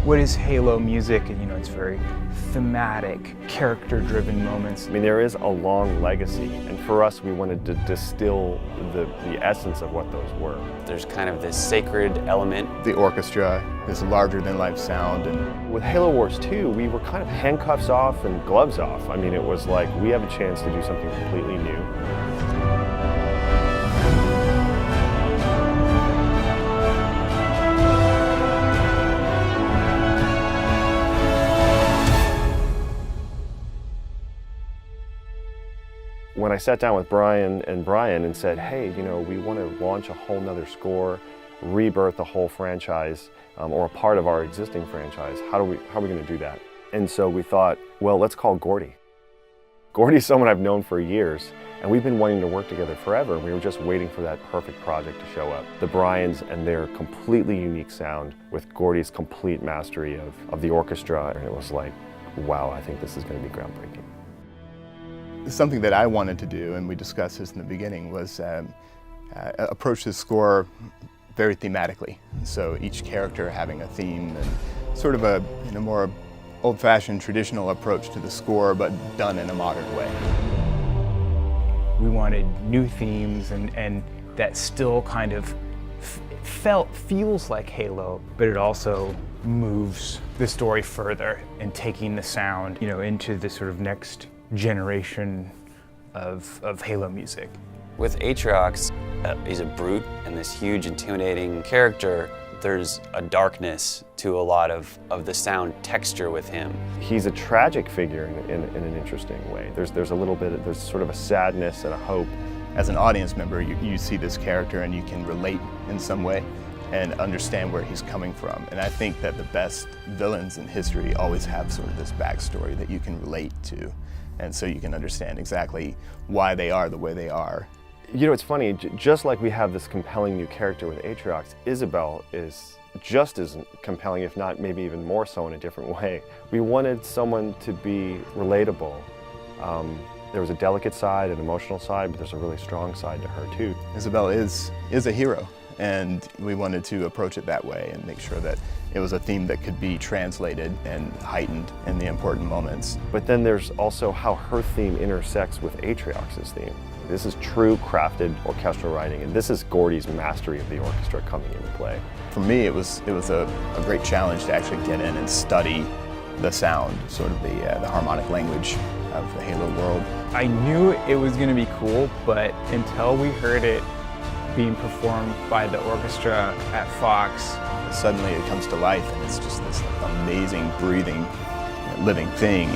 what is Halo music? And it's very thematic, character-driven moments. I mean, there is a long legacy, and for us, we wanted to distill the essence of what those were. There's kind of this sacred element. The orchestra is larger-than-life sound. And with Halo Wars 2, we were kind of handcuffs off and gloves off. I mean, it was like, we have a chance to do something completely new. When I sat down with Brian and said, hey, we want to launch a whole nother score, rebirth a whole franchise, or a part of our existing franchise, how are we going to do that? And so we thought, well, let's call Gordy. Gordy's someone I've known for years, and we've been wanting to work together forever, and we were just waiting for that perfect project to show up. The Bryans and their completely unique sound with Gordy's complete mastery of the orchestra, and it was like, wow, I think this is going to be groundbreaking. Something that I wanted to do, and we discussed this in the beginning, was approach the score very thematically. So each character having a theme and sort of a more old-fashioned traditional approach to the score, but done in a modern way. We wanted new themes and that still kind of feels like Halo, but it also moves the story further and taking the sound into the sort of next generation of Halo music. With Atriox, he's a brute and this huge intimidating character. There's a darkness to a lot of the sound texture with him. He's a tragic figure in an interesting way. There's a little bit, there's sort of a sadness and a hope. As an audience member, you see this character and you can relate in some way and understand where he's coming from. And I think that the best villains in history always have sort of this backstory that you can relate to. And so you can understand exactly why they are the way they are. It's funny, just like we have this compelling new character with Atriox, Isabel is just as compelling, if not maybe even more so in a different way. We wanted someone to be relatable. There was a delicate side, an emotional side, but there's a really strong side to her too. Isabel is a hero, and we wanted to approach it that way and make sure that it was a theme that could be translated and heightened in the important moments. But then there's also how her theme intersects with Atriox's theme. This is true crafted orchestral writing, and this is Gordy's mastery of the orchestra coming into play. For me, it was a great challenge to actually get in and study the sound, sort of the harmonic language of the Halo world. I knew it was going to be cool, but until we heard it being performed by the orchestra at Fox, suddenly it comes to life, and it's just this amazing, breathing, living thing.